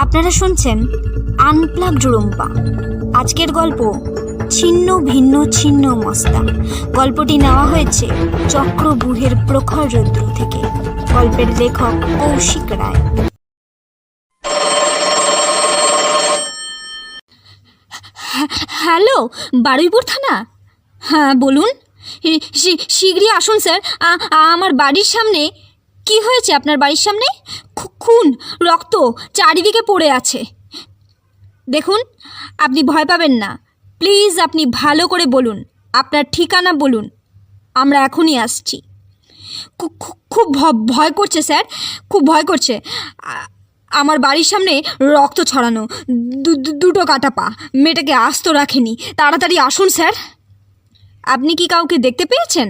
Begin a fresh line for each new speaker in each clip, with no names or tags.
আপনারা শুনছেন আনপ্লাগড রুম্পা। আজকের গল্প ছিন্ন ভিন্ন ছিন্ন মস্তা। গল্পটি নেওয়া হয়েছে চক্রবুহের প্রখর রৌদ্র থেকে। গল্পের লেখক কৌশিক রায়। হ্যালো, বারুইপুর থানা? হ্যাঁ বলুন। শীঘ্রই আসুন স্যার, আমার বাড়ির সামনে। কি হয়েছে আপনার বাড়ির সামনে? খুন, রক্ত চারিদিকে পড়ে আছে। দেখুন, আপনি ভয় পাবেন না, প্লিজ আপনি ভালো করে বলুন, আপনার ঠিকানা বলুন, আমরা এখনই আসছি। খুব ভয় করছে স্যার, খুব ভয় করছে। আমার বাড়ির সামনে রক্ত ছড়ানো, দুটো কাটা পা, মেয়েটাকে আস্ত রাখেনি। তাড়াতাড়ি আসুন স্যার। আপনি কি কাউকে দেখতে পেয়েছেন?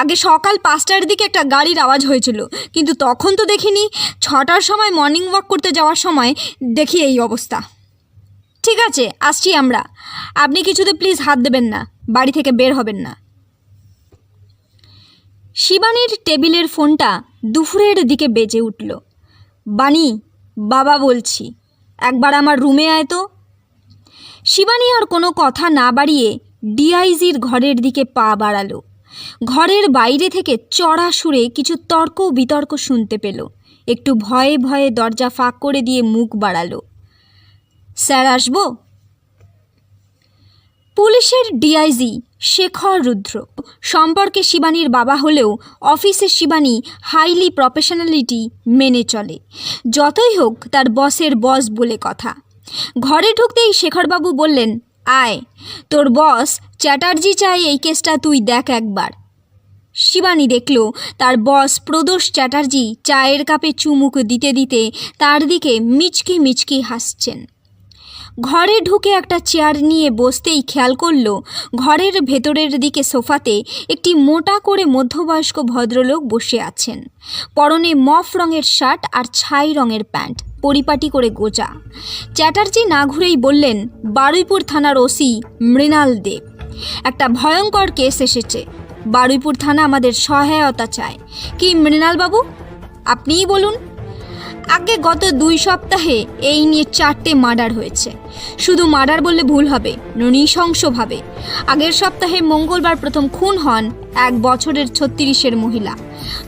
আগে সকাল 5টার দিকে একটা গাড়ির আওয়াজ হয়েছিল, কিন্তু তখন তো দেখিনি। 6টার সময় মর্নিং ওয়াক করতে যাওয়ার সময় দেখি এই অবস্থা। ঠিক আছে, আসছি আমরা। আপনি কিছুতে প্লিজ হাত দেবেন না, বাড়ি থেকে বের হবেন না। শিবানীর টেবিলের ফোনটা দুপুরের দিকে বেজে উঠল। বানি, বাবা বলছি, একবার আমার রুমে আয় তো। শিবানী আর কোনো কথা না বাড়িয়ে ডিআইজির ঘরের দিকে পা বাড়ালো। ঘরের বাইরে থেকে চড়া সুরে কিছু তর্ক বিতর্ক শুনতে পেল। একটু ভয়ে ভয়ে দরজা ফাঁক করে দিয়ে মুখ বাড়ালো। স্যার, আসবো? পুলিশের ডিআইজি শেখর রুদ্র সম্পর্কে শিবানীর বাবা হলেও অফিসে শিবানী হাইলি প্রফেশনালিটি মেনে চলে। যতই হোক তার বসের বস বলে কথা। ঘরে ঢুকতেই শেখরবাবু বললেন, আয়, তোর বস চ্যাটার্জি চাই এই কেসটা তুই দেখ একবার। শিবানী দেখল তার বস প্রদোষ চ্যাটার্জি চায়ের কাপে চুমুক দিতে দিতে তার দিকে মিচকি মিচকি হাসছেন। ঘরে ঢুকে একটা চেয়ার নিয়ে বসতেই খেয়াল করল ঘরের ভেতরের দিকে সোফাতে একটি মোটা করে মধ্যবয়স্ক ভদ্রলোক বসে আছেন। পরনে মফ রঙের শার্ট আর ছাই রঙের প্যান্ট, পরিপাটি করে গোজা। চ্যাটার্জি না ঘুরেই বললেন, বারুইপুর থানার ওসি মৃণাল দেব, একটা ভয়ঙ্কর কেস এসেছে। বারুইপুর থানা আমাদের সহায়তা চায়। কি মৃণালবাবু, আপনিই বলুন। আগে গত 2 সপ্তাহে এই নিয়ে 4টে মার্ডার হয়েছে। শুধু মার্ডার বললে ভুল হবে, নৃশংসভাবে। আগের সপ্তাহে মঙ্গলবার প্রথম খুন হন 1 বছরের 36-এর মহিলা।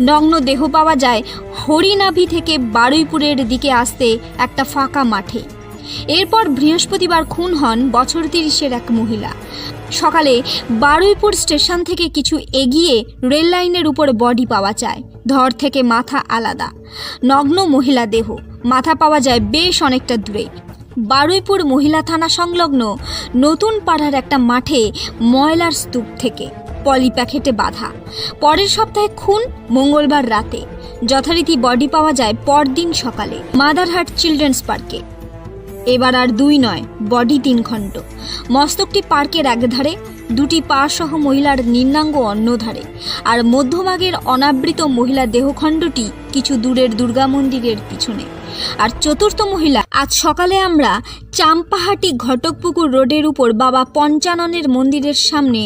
নগ্ন দেহ পাওয়া যায় হরিনাভি থেকে বারুইপুরের দিকে আসতে একটা ফাঁকা মাঠে। এরপর বৃহস্পতিবার খুন হন বছর 30-এর এক মহিলা। সকালে বারুইপুর স্টেশন থেকে কিছু এগিয়ে রেল লাইনের উপর বডি পাওয়া যায়, ধর থেকে মাথা আলাদা। নগ্ন মহিলা দেহ, মাথা পাওয়া যায় বেশ অনেকটা দূরে। বারুইপুর মহিলা থানা সংলগ্ন নতুন পাড়ার একটা মাঠে ময়লার স্তূপ থেকে, পলি প্যাকেটে বাঁধা। পরের সপ্তাহে খুন মঙ্গলবার রাতে। যথারীতি বডি পাওয়া যায় পরদিন সকালে মাদারহাট চিলড্রেন্স পার্কে। এবার আর 2 নয়, বডি 3 খণ্ড। মস্তকটি পার্কের একধারে, 2টি পা সহ মহিলার নিম্নাঙ্গ অন্যধারে, আর মধ্যভাগের অনাবৃত মহিলা দেহখণ্ডটি কিছু দূরের দুর্গা মন্দিরের পিছনে। আর চতুর্থ মহিলা, আজ সকালে আমরা চাম্পাহাটি ঘটকপুকুর রোডের উপর বাবা পঞ্চাননের মন্দিরের সামনে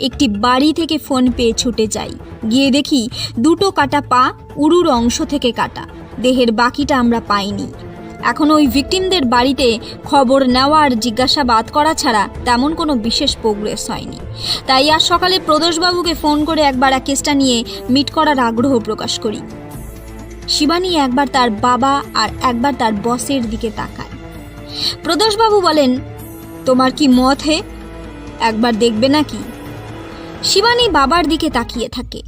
একটি বাড়ি থেকে ফোন পেয়ে ছুটে যাই। গিয়ে দেখি 2টো কাটা পা, উরুর অংশ থেকে কাটা। দেহের বাকিটা আমরা পাইনি। এখন ওই ভিকটিমদের বাড়িতে খবর নেওয়া আর জিজ্ঞাসাবাদ করা ছাড়া তেমন কোনো বিশেষ প্রোগ্রেস হয়নি। তাই আজ সকালে প্রদোষবাবুকে ফোন করে একবার কেসটা নিয়ে মিট করার আগ্রহ প্রকাশ করি। শিবানী একবার তার বাবা আর একবার তার বসের দিকে তাকায়। প্রদোষবাবু বলেন, তোমার কি মত হে, একবার দেখবে নাকি? শিবানী বাবার দিকে তাকিয়ে থাকে।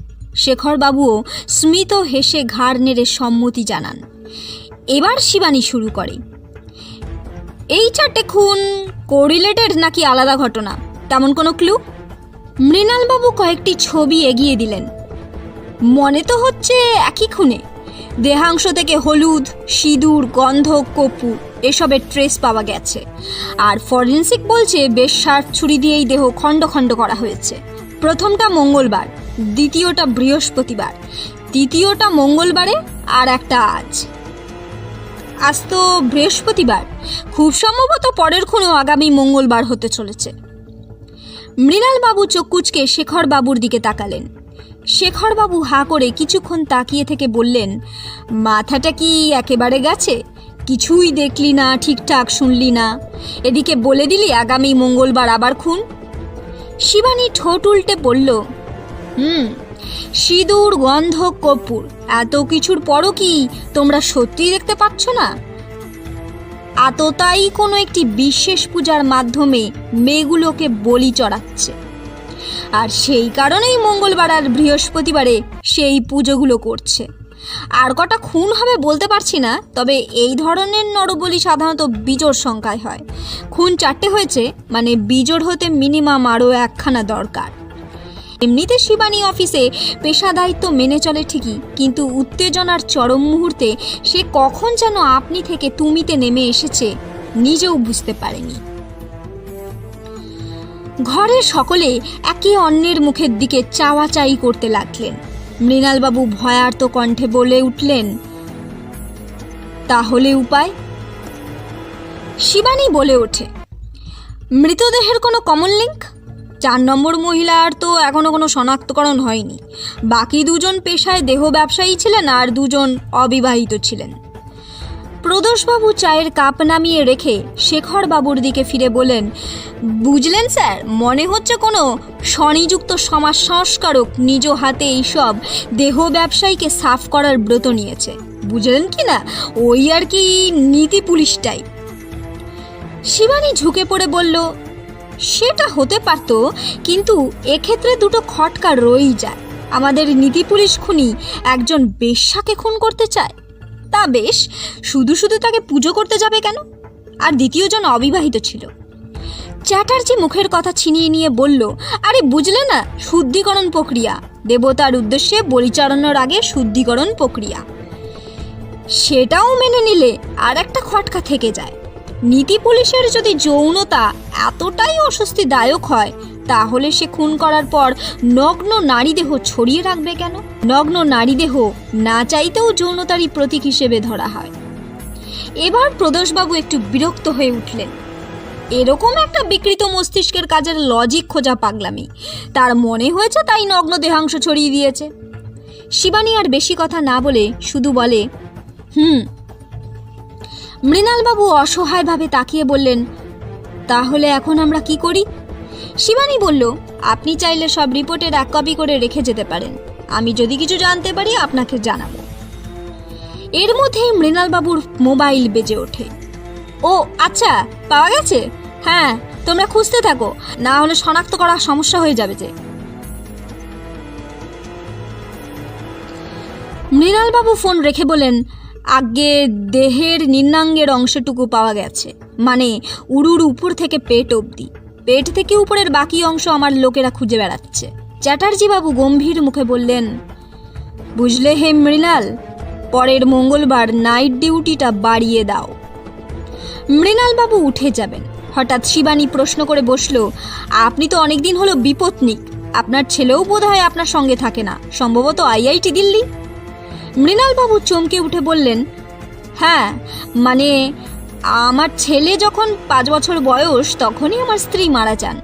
শেখরবাবুও স্মিত হেসে ঘাড় নেড়ে সম্মতি জানান। এবার শিবানী শুরু করে, এই 4টে খুন কোরিলেটেড নাকি আলাদা ঘটনা, তেমন কোনো ক্লু? মৃণালবাবু কয়েকটি ছবি এগিয়ে দিলেন। মনে তো হচ্ছে একই খুনে। দেহাংশ থেকে হলুদ, সিঁদুর, গন্ধ, কর্পূর এসবের ট্রেস পাওয়া গেছে। আর ফরেন্সিক বলছে বেশ শার্প ছুরি দিয়েই দেহ খণ্ড খণ্ড করা হয়েছে। প্রথমটা মঙ্গলবার, দ্বিতীয়টা বৃহস্পতিবার, তৃতীয়টা মঙ্গলবারে, আর একটা আজ তো বৃহস্পতিবার। খুব সম্ভবত পরের খুনও আগামী মঙ্গলবার হতে চলেছে। মৃণালবাবু চোখ কুঁচকে শেখরবাবুর দিকে তাকালেন। শেখরবাবু হাঁ করে কিছুক্ষণ তাকিয়ে থেকে বললেন, মাথাটা কি একেবারে গেছে? কিছুই দেখলি না, ঠিকঠাক শুনলি না, এদিকে বলে দিলি আগামী মঙ্গলবার আবার খুন। শিবানী ঠোঁট উল্টে বলল, সিঁদুর, গন্ধ, কর্পূর, এত কিছুর পরও কি তোমরা সত্যিই দেখতে পাচ্ছ না? আততায়ী কোনো একটি বিশেষ পূজার মাধ্যমে মেয়েগুলোকে বলি চড়াচ্ছে, আর সেই কারণেই মঙ্গলবার আর বৃহস্পতিবারে সেই পুজোগুলো করছে। আর কটা খুন হবে বলতে পারছি না, তবে এই ধরনের নরবলি সাধারণত বিজোড় সংখ্যায় হয়। খুন 4টে হয়েছে, মানে বিজোড় হতে মিনিমাম আরও 1খানা দরকার। এমনিতে শিবানী অফিসে পেশা দায়িত্ব মেনে চলে ঠিকই, কিন্তু উত্তেজনার চরম মুহূর্তে সে কখন যেন আপনি থেকে তুমিতে নেমে এসেছে নিজেও বুঝতে পারেনি। ঘরের সকলে একে অন্যের মুখের দিকে চাওয়াচাই করতে লাগলেন। মৃণালবাবু ভয়ার্ত কণ্ঠে বলে উঠলেন, তাহলে উপায়? শিবানী বলে ওঠে, মৃতদেহের কোনো কমন লিঙ্ক? 4 নম্বর মহিলার তো এখনো কোনো শনাক্তকরণ হয়নি। বাকি 2জন পেশায় দেহ ব্যবসায়ী ছিলেন আর 2জন অবিবাহিত ছিলেন। প্রদোষবাবু চায়ের কাপ নামিয়ে রেখে শেখর বাবুর দিকে ফিরে বলেন, বুঝলেন স্যার, মনে হচ্ছে কোনো স্বনিযুক্ত সমাজ সংস্কারক নিজ হাতে এইসব দেহ ব্যবসায়ীকে সাফ করার ব্রত নিয়েছে। বুঝলেন কি না, ওই আর কি নীতি পুলিশটাই। শিবানী ঝুঁকে পড়ে বলল, সেটা হতে পারত, কিন্তু এক্ষেত্রে 2টো খটকা রয়েই যায়। আমাদের নীতি পুলিশ খুনি একজন বেশ্যাকে খুন করতে চায়, তা বেশ, শুধু শুধু তাকে পুজো করতে যাবে কেন? আর 2জন অবিবাহিত ছিল। চ্যাটার্জি মুখের কথা ছিনিয়ে নিয়ে বলল, আরে বুঝলে না, শুদ্ধিকরণ প্রক্রিয়া, দেবতার উদ্দেশ্যে বলি চড়ানোর আগে শুদ্ধিকরণ প্রক্রিয়া। সেটাও মেনে নিলে আর একটা খটকা থেকে যায়। নীতি পুলিশের যদি যৌনতা এতটাই অস্বস্তিদায়ক হয়, তাহলে সে খুন করার পর নগ্ন নারীদেহ ছড়িয়ে রাখবে কেন? নগ্ন নারীদেহ না চাইতেও যৌনতারই প্রতীক হিসেবে ধরা হয়। এবার প্রদোষবাবু একটু বিরক্ত হয়ে উঠলেন। এরকম একটা বিকৃত মস্তিষ্কের কাজের লজিক খোঁজা পাগলামি। তার মনে হয়েছে তাই নগ্ন দেহাংশ ছড়িয়ে দিয়েছে। শিবানী আর বেশি কথা না বলে শুধু বলে, মৃণালবাবু অসহায়ভাবে তাকিয়ে বললেন, তাহলে এখন আমরা কি করি? শিবানী বলল, আপনি চাইলে সব রিপোর্টের 1 কপি করে রেখে যেতে পারেন। আমি যদি কিছু জানতে পারি আপনাকে জানাবো। এর মধ্যেই মৃণালবাবুর মোবাইল বেজে ওঠে। ও আচ্ছা, পাওয়া গেছে? হ্যাঁ, তোমরা খুঁজতে থাকো, না হলে শনাক্ত করা সমস্যা হয়ে যাবে যে। মৃণালবাবু ফোন রেখে বলেন, আগে দেহের নিম্নাঙ্গের অংশটুকু পাওয়া গেছে, মানে উরুর উপর থেকে পেট অবধি। পেট থেকে উপরের বাকি অংশ আমার লোকেরা খুঁজে বেড়াচ্ছে। চ্যাটার্জি বাবু গম্ভীর মুখে বললেন, বুঝলে হে মৃণাল, পরের মঙ্গলবার নাইট ডিউটিটা বাড়িয়ে দাও। মৃণালবাবু উঠে যাবেন। হঠাৎ শিবানী প্রশ্ন করে বসল, আপনি তো অনেকদিন হলো বিপত্নিক, আপনার ছেলেও বোধহয় আপনার সঙ্গে থাকে না, সম্ভবত IIT দিল্লি। মৃণালবাবু চমকে উঠে বললেন, হ্যাঁ, মানে আমার ছেলে যখন 5 বছর বয়স তখনই আমার স্ত্রী মারা যান।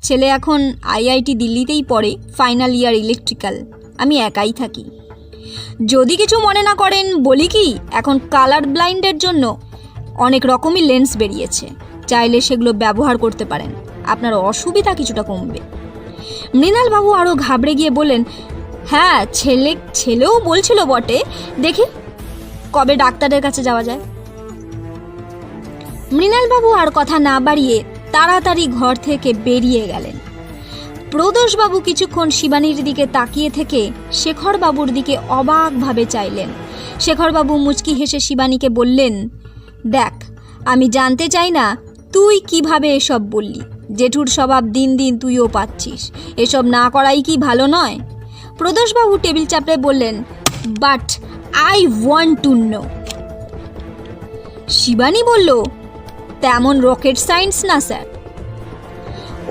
ছেলে এখন IIT দিল্লিতেই পড়ে, ফাইনাল ইয়ার ইলেকট্রিক্যাল। আমি একাই থাকি। যদি কিছু মনে না করেন বলি কি, এখন কালার ব্লাইন্ডের জন্য অনেক রকমই লেন্স বেরিয়েছে, চাইলে সেগুলো ব্যবহার করতে পারেন, আপনার অসুবিধা কিছুটা কমবে। মৃণালবাবু আরও ঘাবড়ে গিয়ে বললেন, হ্যাঁ, ছেলেও বলছিল বটে, দেখি কবে ডাক্তারের কাছে যাওয়া যায়। মৃণালবাবু আর কথা না বাড়িয়ে তাড়াতাড়ি ঘর থেকে বেরিয়ে গেলেন। প্রদোষবাবু কিছুক্ষণ শিবানীর দিকে তাকিয়ে থেকে শেখরবাবুর দিকে অবাকভাবে চাইলেন। শেখরবাবু মুচকি হেসে শিবানীকে বললেন, দেখ, আমি জানতে চাই না তুই কিভাবে এসব বললি। জেঠুর স্বভাব দিন দিন তুইও পাচ্ছিস, এসব না করাই কি ভালো নয়? প্রদোষবাবু টেবিল চাপড়ে বললেন, but I want to know. Shibani বলল, তেমন রকেট সায়েন্স না স্যার।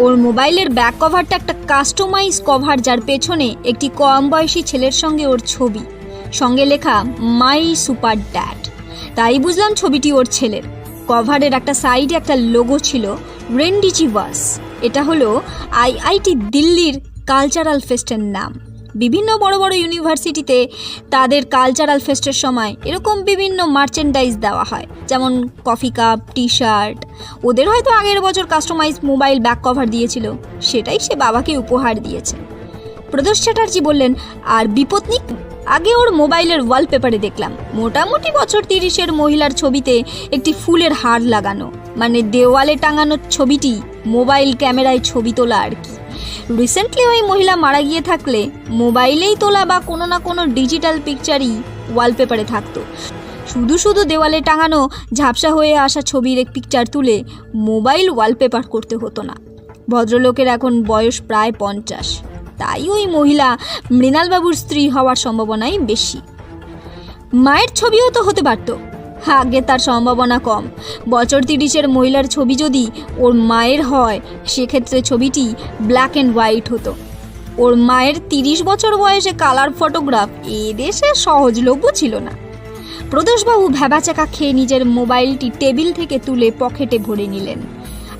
ওর মোবাইলের ব্যাক কভারটা একটা কাস্টমাইজ কভার, যার পেছনে একটি কম বয়সী ছেলের সঙ্গে ওর ছবি, সঙ্গে লেখা মাই সুপার ড্যাড। তাই বুঝলাম ছবিটি ওর ছেলের। কভারের একটা সাইডে একটা লোগো ছিল, রেন্ডিচিভাস। এটা হলো IIT দিল্লির কালচারাল ফেস্টের নাম। বিভিন্ন বড় বড় ইউনিভার্সিটিতে তাদের কালচারাল ফেস্টের সময় এরকম বিভিন্ন মার্চেন্ডাইজ দেওয়া হয়, যেমন কফি কাপ, টি শার্ট। ওদের হয়তো আগের বছর কাস্টমাইজ মোবাইল ব্যাক কভার দিয়েছিল, সেটাই সে বাবাকে উপহার দিয়েছে। প্রদোষ চ্যাটার্জি বললেন, আর বিপত্নিক? আগে ওর মোবাইলের ওয়ালপেপারে দেখলাম মোটামুটি বছর 30-এর মহিলার ছবিতে একটি ফুলের হার লাগানো, মানে দেওয়ালে টাঙানো ছবিটি মোবাইল ক্যামেরায় ছবি তোলা আর কি। রিসেন্টলি ওই মহিলা মারা গিয়ে থাকলে মোবাইলেই তোলা বা কোনো না কোনো ডিজিটাল পিকচারই ওয়ালপেপারে থাকতো। শুধু শুধু দেওয়ালে টাঙানো ঝাপসা হয়ে আসা ছবির এক পিকচার তুলে মোবাইল ওয়ালপেপার করতে হতো না। ভদ্রলোকের এখন বয়স প্রায় 50, তাই ওই মহিলা মৃণালবাবুর স্ত্রী হওয়ার সম্ভাবনাই বেশি। মায়ের ছবিও তো হতে পারত, আগে তার সম্ভাবনা কম। বছর 30-এর মহিলার ছবি যদি ওর মায়ের হয়, সেক্ষেত্রে ছবিটি ব্ল্যাক অ্যান্ড হোয়াইট হতো। ওর মায়ের 30 বছর বয়সে কালার ফটোগ্রাফ এদেশে সহজলভ্য ছিল না। প্রদোষবাবু ভ্যাবাচাকা খেয়ে নিজের মোবাইলটি টেবিল থেকে তুলে পকেটে ভরে নিলেন।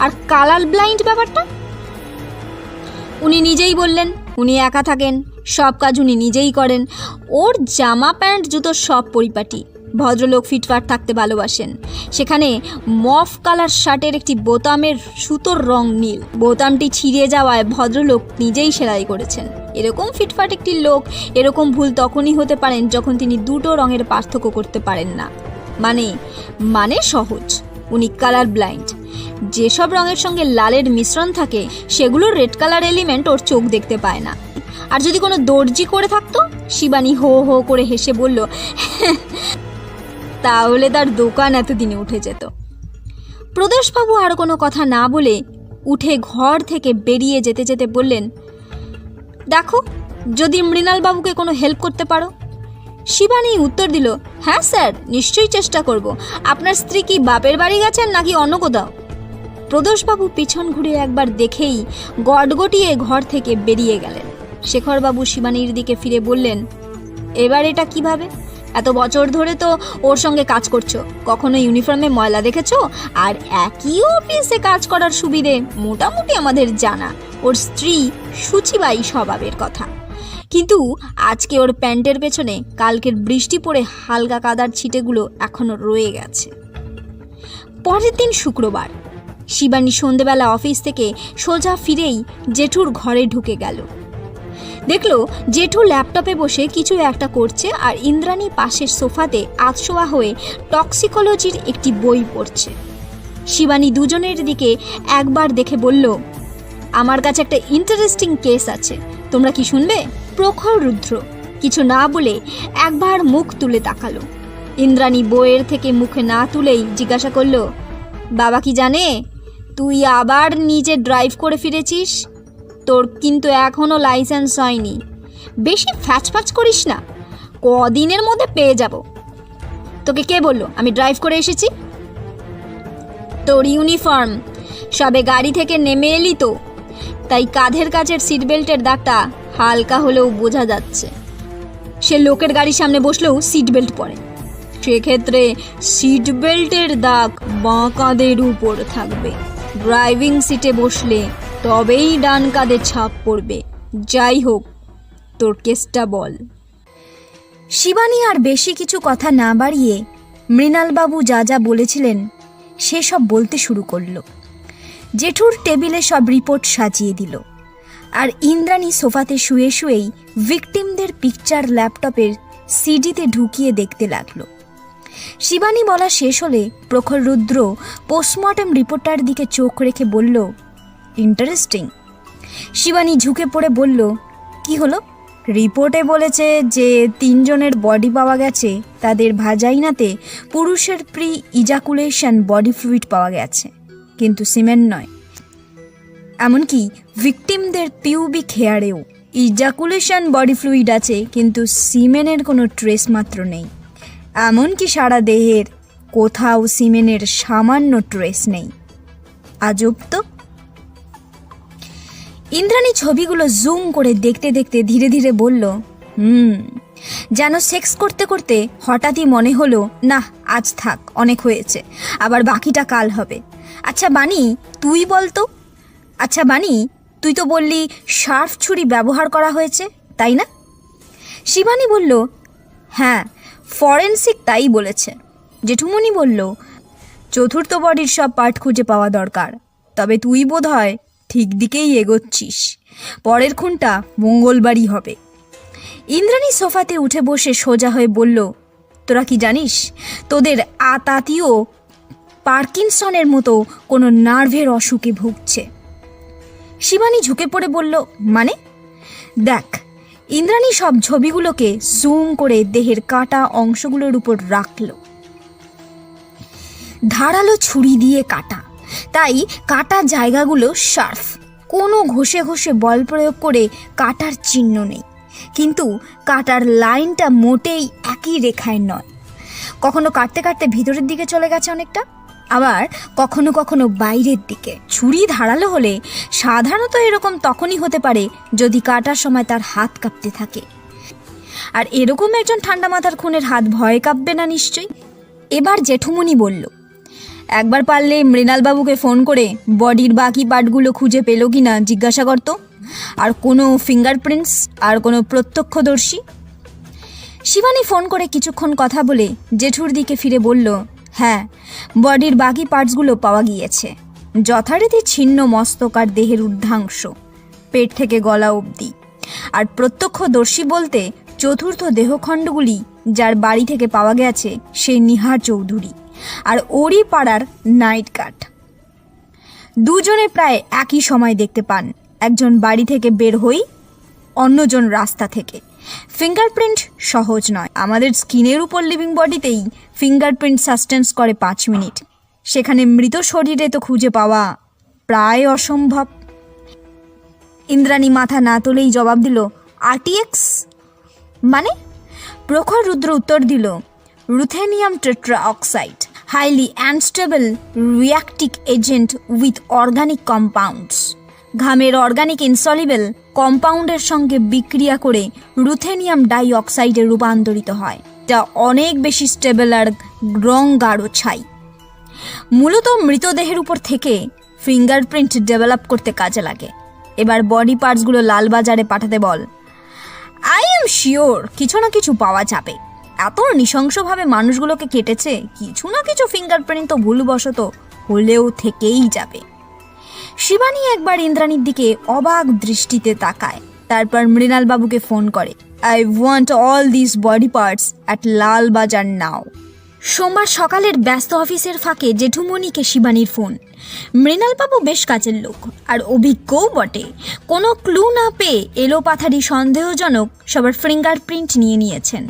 আর কালার ব্লাইন্ড ব্যাপারটা? উনি নিজেই বললেন, উনি একা থাকেন, সব কাজ উনি নিজেই করেন। ওর জামা প্যান্ট জুতো সব পরিপাটি। ভদ্রলোক ফিটফাট থাকতে ভালোবাসেন। সেখানে মফ কালার শার্টের একটি বোতামের সুতোর রং নীল, বোতামটি ছিঁড়ে যাওয়ায় ভদ্রলোক নিজেই সেলাই করেছেন। এরকম ফিটফাট একটি লোক এরকম ভুল তখনই হতে পারেন যখন তিনি দুটো রঙের পার্থক্য করতে পারেন না। মানে সহজ, উনি কালার ব্লাইন্ড। যেসব রঙের সঙ্গে লালের মিশ্রণ থাকে সেগুলোর রেড কালার এলিমেন্ট ওর চোখ দেখতে পায় না। আর যদি কোনো দর্জি করে থাকতো, শিবানী হো হো করে হেসে বলল, তাহলে তার দোকান এতদিনে উঠে যেত। প্রদোষবাবু আর কোনো কথা না বলে উঠে ঘর থেকে বেরিয়ে যেতে যেতে বললেন, দেখো যদি মৃণালবাবুকে কোনো হেল্প করতে পারো। শিবানী উত্তর দিল, হ্যাঁ স্যার, নিশ্চয়ই চেষ্টা করব। আপনার স্ত্রী কি বাপের বাড়ি গেছেন নাকি অন্য কোথাও? প্রদোষবাবু পিছন ঘুরে একবার দেখেই গটগটিয়ে ঘর থেকে বেরিয়ে গেলেন। শেখরবাবু শিবানীর দিকে ফিরে বললেন, এবার এটা কিভাবে? এত বছর ধরে তো ওর সঙ্গে কাজ করছো, কখনো ইউনিফর্মে ময়লা দেখেছো? আর একই অফিসে কাজ করার সুবিধে মোটামুটি আমাদের জানা। ওর স্ত্রী সুচিবাই স্বভাবের কথা, কিন্তু আজকে ওর প্যান্টের পেছনে কালকের বৃষ্টি পড়ে হালকা কাদার ছিটেগুলো এখনো রয়ে গেছে। পরের দিন শুক্রবার। শিবানী সন্ধেবেলা অফিস থেকে সোজা ফিরেই জেঠুর ঘরে ঢুকে গেল। দেখলো জেঠু ল্যাপটপে বসে কিছু একটা করছে, আর ইন্দ্রাণী পাশের সোফাতে আধশোয়া হয়ে টক্সিকোলজির একটি বই পড়ছে। শিবানী দুজনের দিকে একবার দেখে বলল, আমার কাছে একটা ইন্টারেস্টিং কেস আছে, তোমরা কি শুনবে? প্রখর রুদ্র কিছু না বলে একবার মুখ তুলে তাকালো। ইন্দ্রাণী বইয়ের থেকে মুখে না তুলেই জিজ্ঞাসা করল, বাবা কি জানে তুই আবার নিজে ড্রাইভ করে ফিরেছিস? তোর কিন্তু এখনো লাইসেন্স হয়নি। বেশি ফ্যাচফ্যাচ করিস না, কদিনের মধ্যে পেয়ে যাব। তোকে কে বললো আমি ড্রাইভ করে এসেছি? তোর ইউনিফর্ম, সবে গাড়ি থেকে নেমে এলি তো, তাই কাঁধের কাছের সিট বেল্টের দাগটা হালকা হলেও বোঝা যাচ্ছে। সে লোকের গাড়ির সামনে বসলেও সিট বেল্ট পরে, সেক্ষেত্রে সিট বেল্টের দাগ বাঁ কাঁধের উপর থাকবে। ড্রাইভিং সিটে বসলে তবেই ডান কাঁধে ছাপ পড়বে। যাই হোক, তোর কেসটা বল। শিবানী আর বেশি কিছু কথা না বাড়িয়ে মৃণালবাবু যা যা বলেছিলেন সেসব বলতে শুরু করলো। জেঠুর টেবিলে সব রিপোর্ট সাজিয়ে দিল, আর ইন্দ্রাণী সোফাতে শুয়ে শুয়েই ভিকটিমদের পিকচার ল্যাপটপের সিডিতে ঢুকিয়ে দেখতে লাগলো। শিবানী বলা শেষ হলে প্রখর রুদ্র পোস্টমর্টম রিপোর্টটার দিকে চোখ রেখে বলল, ইন্টারেস্টিং। শিবানী ঝুঁকে পড়ে বলল, কি হলো? রিপোর্টে বলেছে যে 3 জনের বডি পাওয়া গেছে, তাদের ভাজাইনাতে পুরুষের প্রি ইজাকুলেশন বডি ফ্লুইড পাওয়া গেছে, কিন্তু সিমেন্ট নয়। এমনকি ভিকটিমদের পিউবিক হেয়ারেও ইজাকুলেশন বডি ফ্লুইড আছে, কিন্তু সিমেনের কোনো ট্রেস মাত্র নেই। এমনকি সারা দেহের কোথাও সিমেনের সামান্য ট্রেস নেই। আজব তো। ইন্দ্রাণী ছবিগুলো জুম করে দেখতে দেখতে ধীরে ধীরে বলল, যেন সেক্স করতে করতে হঠাৎই মনে হলো, না আজ থাক, অনেক হয়েছে, আবার বাকিটা কাল হবে। আচ্ছা বানি, তুই বলতো। আচ্ছা বানি, তুই তো বললি শার্প ছুরি ব্যবহার করা হয়েছে, তাই না? শিবানী বলল, হ্যাঁ ফরেন্সিক তাই বলেছে। জেঠুমনি বলল, চতুর্থ বডির সব পার্ট খুঁজে পাওয়া দরকার, তবে তুই বোধহয় ঠিক দিকেই এগোচ্ছিস। পরের খুনটা মঙ্গলবারই হবে। ইন্দ্রাণী সোফাতে উঠে বসে সোজা হয়ে বলল, তোরা কি জানিস তোদের আতাতীয় পার্কিনসনের মতো কোনো নার্ভের অসুখে ভুগছে? শিবানী ঝুঁকে পড়ে বলল, মানে? দেখ, ইন্দ্রাণী সব ছবিগুলোকে জুম করে দেহের কাটা অংশগুলোর উপর রাখল। ধারালো ছুরি দিয়ে কাটা, তাই কাটা জায়গাগুলো শার্প, কোনো ঘষে ঘষে বল প্রয়োগ করে কাটার চিহ্ন নেই। কিন্তু কাটার লাইনটা মোটেই একই রেখায় নয়। কখনো কাটতে কাটতে ভিতরের দিকে চলে গেছে অনেকটা, আবার কখনো কখনো বাইরের দিকে। ছুরি ধারালো হলে সাধারণত এরকম তখনই হতে পারে যদি কাটার সময় তার হাত কাঁপতে থাকে। আর এরকম একজন ঠান্ডা মাথার খুনের হাত ভয়ে কাঁপবে না নিশ্চয়ই। এবার জেঠুমনি বলল, একবার পারলে মৃণালবাবুকে ফোন করে বডির বাকি পার্টগুলো খুঁজে পেল কি না জিজ্ঞাসা করত। আর কোনো ফিঙ্গারপ্রিন্টস আর কোনো প্রত্যক্ষদর্শী? শিবানী ফোন করে কিছুক্ষণ কথা বলে জেঠুর দিকে ফিরে বলল, হ্যাঁ বডির বাকি পার্টসগুলো পাওয়া গিয়েছে, যথারীতি ছিন্ন মস্তক আর দেহের ঊর্ধ্বাংশ, পেট থেকে গলা অবধি। আর প্রত্যক্ষদর্শী বলতে চতুর্থ দেহখণ্ডগুলি যার বাড়ি থেকে পাওয়া গেছে সেই নিহার চৌধুরী আর ওরই পাড়ার নাইট গার্ড। দুজনে প্রায় একই সময় দেখতে পান, একজন বাড়ি থেকে বের হই, অন্যজন রাস্তা থেকে। ফিঙ্গারপ্রিন্ট সহজ নয়, আমাদের স্কিনের উপর লিভিং বডিতেই ফিঙ্গারপ্রিন্ট সাস্টেন্স করে 5 মিনিট, সেখানে মৃত শরীরে তো খুঁজে পাওয়া প্রায় অসম্ভব। ইন্দ্রাণী মাথা না তুলেই জবাব দিল, আরটিএক্স মানে? প্রখর রুদ্র উত্তর দিল, ruthenium tetra oxide, highly unstable reactive agent with organic compounds. ঘামের অর্গানিক ইনসলিবল কম্পাউন্ডের সঙ্গে বিক্রিয়া করে রুথেনিয়াম ডাই অক্সাইডে রূপান্তরিত হয়, যা অনেক বেশি স্টেবল আর রং গাঢ় ছাই। মূলত মৃতদেহের উপর থেকে ফিঙ্গারপ্রিন্ট ডেভেলপ করতে কাজে লাগে। এবার বডি পার্টসগুলো লালবাজারে পাঠাতে বল। আই এম শিওর কিছু না কিছু পাওয়া যাবে। এত নৃশংসভাবে মানুষগুলোকে কেটেছে, কিছু না কিছু ফিঙ্গারপ্রিন্ট তো ভুলবশত হলেও থেকেই যাবে। শিবানী একবার ইন্দ্রাণীর দিকে অবাক দৃষ্টিতে তাকায়, তারপর মৃণালবাবুকে ফোন করে, I want all this body parts at Lalbazar now. সোমবার সকালের ব্যস্ত অফিসের ফাঁকে জেঠুমনিকে শিবানীর ফোন। মৃণালবাবু বেশ কাজের লোক আর অভিজ্ঞও বটে। কোনো ক্লু না পেয়ে এলোপাথারি সন্দেহজনক সবার ফিঙ্গারপ্রিন্ট নিয়েছেন।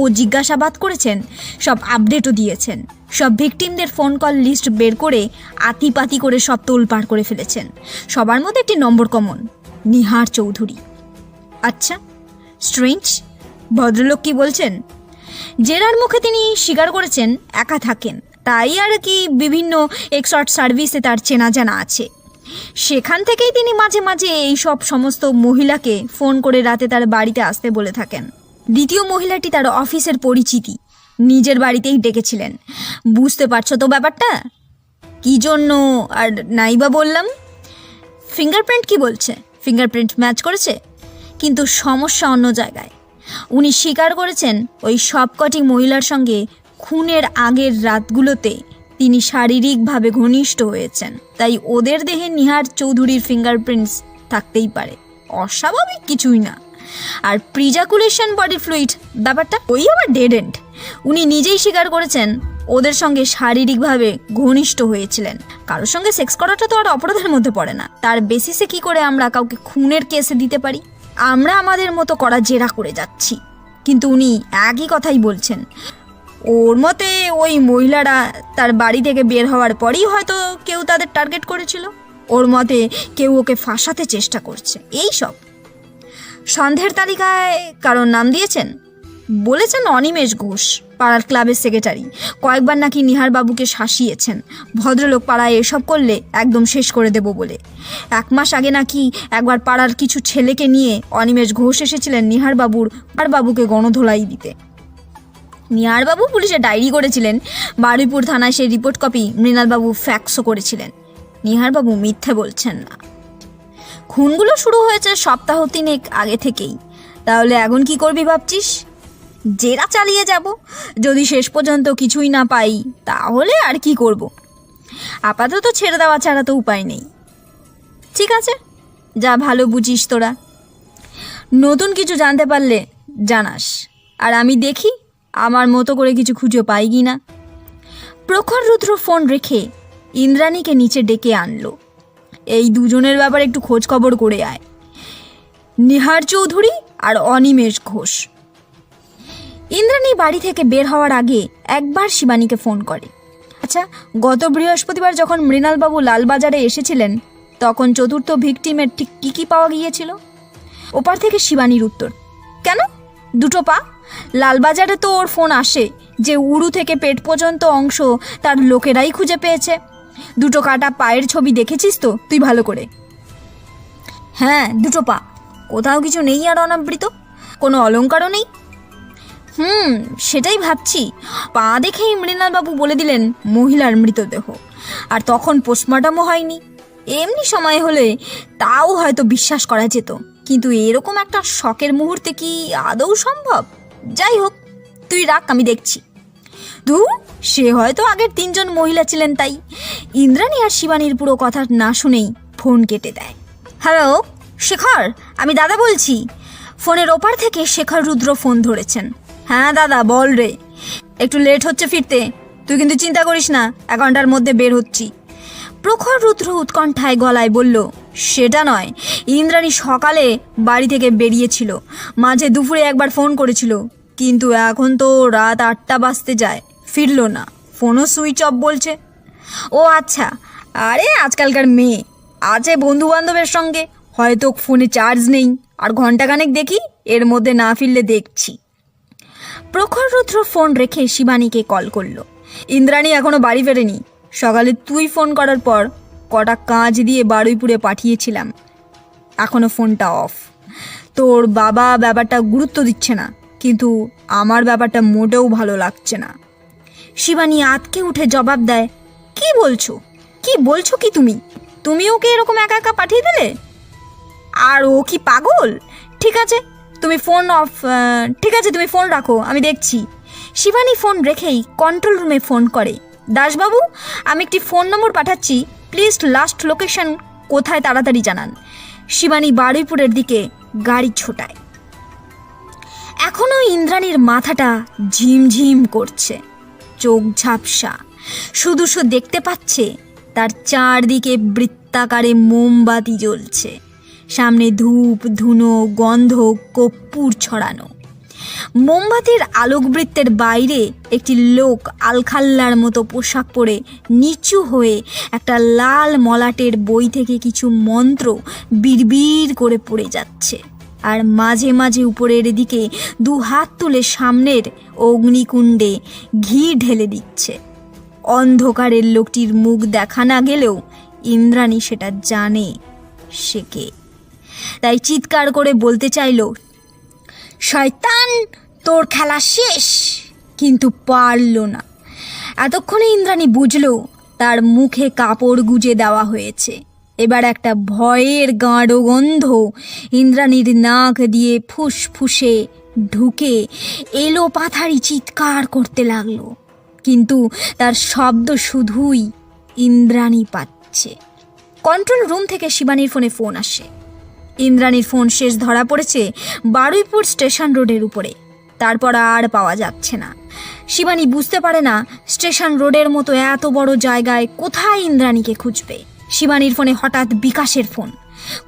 ও জিজ্ঞাসাবাদ করেছেন, সব আপডেটও দিয়েছেন, সব ভিকটিমদের ফোন কল লিস্ট বের করে আতিপাতি করে সব তোলপাড় করে ফেলেছেন। সবার মধ্যে একটি নম্বর কমন, নিহার চৌধুরী। আচ্ছা, স্ট্রেঞ্জ। ভদ্রলোক কি বলছেন? জেরার মুখে তিনি স্বীকার করেছেন একা থাকেন, তাই আর কি বিভিন্ন এক্সপার্ট সার্ভিসে তার চেনা জানা আছে। সেখান থেকেই তিনি মাঝে মাঝে এই সব সমস্ত মহিলাকে ফোন করে রাতে তার বাড়িতে আসতে বলে থাকেন। দ্বিতীয় মহিলাটি তার অফিসের পরিচিতি, নিজের বাড়িতেই ডেকেছিলেন। বুঝতে পারছো তো ব্যাপারটা? কি জন্য আর নাইবা বললাম। ফিঙ্গারপ্রিন্ট কি বলছে? ফিঙ্গারপ্রিন্ট ম্যাচ করেছে, কিন্তু সমস্যা অন্য জায়গায়। উনি স্বীকার করেছেন ওই সবকটি মহিলার সঙ্গে খুনের আগের রাতগুলোতে তিনি শারীরিকভাবে ঘনিষ্ঠ হয়েছেন, তাই ওদের দেহে নিহার চৌধুরীর ফিঙ্গারপ্রিন্টস থাকতেই পারে, অস্বাভাবিক কিছুই না। আর প্রিজাকুলেশন বডি ফ্লুইড ব্যাপারটা ওই আবার ডেড এন্ড। উনি নিজেই স্বীকার করেছেন ওদের সঙ্গে শারীরিকভাবে ঘনিষ্ঠ হয়েছিলেন। কারোর সঙ্গে সেক্স করাটা তো আর অপরাধের মধ্যে পড়ে না, তার বেসিসে কি করে আমরা কাউকে খুনের কেসে দিতে পারি? আমরা আমাদের মতো করা জেরা করে যাচ্ছি, কিন্তু উনি একই কথাই বলছেন। ওর মতে ওই মহিলারা তার বাড়ি থেকে বের হওয়ার পরেই হয়তো কেউ তাদের টার্গেট করেছিল। ওর মতে কেউ ওকে ফাঁসাতে চেষ্টা করছে। এই সব সন্দেহের তালিকায় কারণ নাম দিয়েছেন, বলেছেন অনিমেষ ঘোষ, পাড়ার ক্লাবের সেক্রেটারি। কয়েকবার নাকি নিহার বাবুকে শাসিয়েছেন, ভদ্রলোক পাড়ায় এসব করলে একদম শেষ করে দেব বলে। 1 মাস আগে নাকি একবার পাড়ার কিছু ছেলেকে নিয়ে অনিমেষ ঘোষ এসেছিলেন নিহারবাবুকে গণধোলাই দিতে। নিহারবাবু পুলিশে ডায়েরি করেছিলেন, বারুইপুর থানায় সেই রিপোর্ট কপি মৃণালবাবু ফ্যাক্সও করেছিলেন। নিহারবাবু মিথ্যে বলছেন না। খুনগুলো শুরু হয়েছে সপ্তাহ 3 আগে থেকেই। তাহলে এখন কি করবি ভাবছিস? জেরা চালিয়ে যাব। যদি শেষ পর্যন্ত কিছুই না পাই তাহলে আর কি করব। আপাতত ছেড়ে দেওয়া ছাড়া তো উপায় নেই। ঠিক আছে, যা ভালো বুঝিস তোরা। নতুন কিছু জানতে পারলে জানাস, আর আমি দেখি আমার মতো করে কিছু খুঁজে পাই কি না। প্রখর রুদ্র ফোন রেখে ইন্দ্রাণীকে নিচে ডেকে আনলো। এই দুজনের ব্যাপারে একটু খোঁজ খবর করে আয়, নিহার চৌধুরী আর অনিমেষ ঘোষ। ইন্দ্রাণী বাড়ি থেকে বের হওয়ার আগে একবার শিবানীকে ফোন করে। আচ্ছা, গত বৃহস্পতিবার যখন মৃণালবাবু লালবাজারে এসেছিলেন তখন চতুর্থ ভিকটিমের ঠিক কী কী পাওয়া গিয়েছিল? ওপার থেকে শিবানীর উত্তর, কেন? দুটো পা। লালবাজারে তো ওর ফোন আসে যে উড়ু থেকে পেট পর্যন্ত অংশ তার লোকেরাই খুঁজে পেয়েছে। দুটো কাটা পায়ের ছবি দেখেছিস তো তুই ভালো করে? হ্যাঁ, দুটো পা। কোথাও কিছু নেই আর অনাবৃত, কোনো অলংকারও নেই। সেটাই ভাবছি। পা দেখেই মৃণালবাবু বলে দিলেন মহিলার মৃতদেহ, আর তখন পোস্টমর্টমও হয়নি। এমনি সময় হলে তাও হয়তো বিশ্বাস করা যেত, কিন্তু এরকম একটা শকের মুহূর্তে কি আদৌ সম্ভব? যাই হোক, তুই রাখ, আমি দেখছি। সে হয়তো আগের 3 জন মহিলা ছিলেন তাই। ইন্দ্রাণী আর শিবানীর পুরো কথা না শুনেই ফোন কেটে দেয়। হ্যালো শেখর, আমি দাদা বলছি। ফোনের ওপার থেকে শেখর রুদ্র ফোন ধরেছেন। হ্যাঁ দাদা, বল রে। একটু লেট হচ্ছে ফিরতে, তুই কিন্তু চিন্তা করিস না, 1 ঘন্টার মধ্যে বের হচ্ছি। প্রখর রুদ্র উৎকণ্ঠায় গলায় বলল, সেটা নয়, ইন্দ্রাণী সকালে বাড়ি থেকে বেরিয়েছিল, মাঝে দুপুরে একবার ফোন করেছিল, কিন্তু এখন তো রাত 8টা বাজতে যায়, ফিরল না, ফোনও সুইচ অফ বলছে। ও আচ্ছা, আরে আজকালকার মেয়ে আছে বন্ধু বান্ধবের সঙ্গে, হয়তো ফোনে চার্জ নেই, আর ঘন্টাখানেক দেখি, এর মধ্যে না ফিরলে দেখছি। প্রখর রুদ্র ফোন রেখে শিবানীকে কল করলো। ইন্দ্রাণী এখনো বাড়ি ফেরেনি। সকালে তুই ফোন করার পর কটা কাঁচ দিয়ে বারুইপুরে পাঠিয়েছিলাম, এখনো ফোনটা অফ। তোর বাবা ব্যাপারটা গুরুত্ব দিচ্ছে না, কিন্তু আমার ব্যাপারটা মোটেও ভালো লাগছে না। শিবানী আতকে উঠে জবাব দেয়, কি বলছো কি তুমি ওকে এরকম একা একা পাঠিয়ে দিলে? আর ও কি পাগল? ঠিক আছে তুমি ফোন রাখো, আমি দেখছি। শিবানী ফোন রেখেই কন্ট্রোল রুমে ফোন করে। দাসবাবু, আমি একটি ফোন নম্বর পাঠাচ্ছি, প্লিজ লাস্ট লোকেশন কোথায় তাড়াতাড়ি জানান। শিবানী বারুইপুরের দিকে গাড়ি ছোটায়। এখনও ইন্দ্রাণীর মাথাটা ঝিমঝিম করছে, চোখ ঝাপসা, শুধু দেখতে পাচ্ছে তার চারদিকে বৃত্তাকারে মোমবাতি জ্বলছে, সামনে ধূপ ধুনো গন্ধ কর্পূর ছড়ানো। মোমবাতির আলোকবৃত্তের বাইরে একটি লোক আলখাল্লার মতো পোশাক পরে নিচু হয়ে একটা লাল মলাটের বই থেকে কিছু মন্ত্র বিড়বিড় করে পড়ে যাচ্ছে, আর মাঝে মাঝে উপরের দিকে 2 হাত তুলে সামনের অগ্নিকুণ্ডে ঘি ঢেলে দিচ্ছে। অন্ধকারের লোকটির মুখ দেখা না গেলেও ইন্দ্রাণী সেটা জানে সে কে, তাই চিৎকার করে বলতে চাইল, শয়তান, তোর খেলা শেষ, কিন্তু পারল না। এতক্ষণে ইন্দ্রাণী বুঝল তার মুখে কাপড় গুজে দেওয়া হয়েছে। এবার একটা ভয়ের গাঢ় গন্ধ ইন্দ্রাণীর নাক দিয়ে ফুসফুসে ঢুকে এলো, পাথারি চিৎকার করতে লাগলো, কিন্তু তার শব্দ শুধুই ইন্দ্রাণী পাচ্ছে। কন্ট্রোল রুম থেকে শিবানীর ফোন আসে। ইন্দ্রাণীর ফোন শেষ ধরা পড়েছে বারুইপুর স্টেশন রোডের উপরে, তারপর আর পাওয়া যাচ্ছে না। শিবানী বুঝতে পারে না স্টেশন রোডের মতো এত বড় জায়গায় কোথায় ইন্দ্রাণীকে খুঁজবে। শিবানীর ফোনে হঠাৎ বিকাশের ফোন।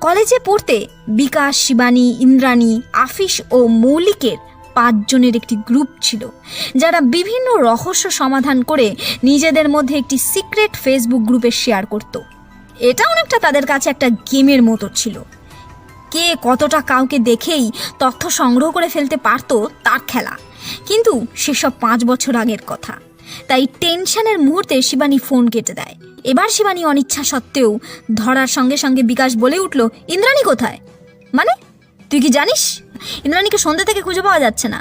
কলেজে পড়তে বিকাশ, শিবানী, ইন্দ্রাণী, আফিস ও মৌলিকের 5 জনের একটি গ্রুপ ছিল, যারা বিভিন্ন রহস্য সমাধান করে নিজেদের মধ্যে একটি সিক্রেট ফেসবুক গ্রুপে শেয়ার করত। এটা অনেকটা তাদের কাছে একটা গেমের মতো ছিল। কে কতটা কাউকে দেখেই তথ্য সংগ্রহ করে ফেলতে পারত তার খেলা, কিন্তু সেসব 5 বছর আগের কথা। তাই টেনশনের মুহূর্তে শিবানী ফোন কেটে দেয়। এবার শিবানী অনিচ্ছা সত্ত্বেও ধরার সঙ্গে সঙ্গে বিকাশ বলে উঠল, ইন্দ্রাণী কোথায়? মানে তুই কি জানিস ইন্দ্রাণীকে সন্ধ্যা থেকে খুঁজে পাওয়া যাচ্ছে না?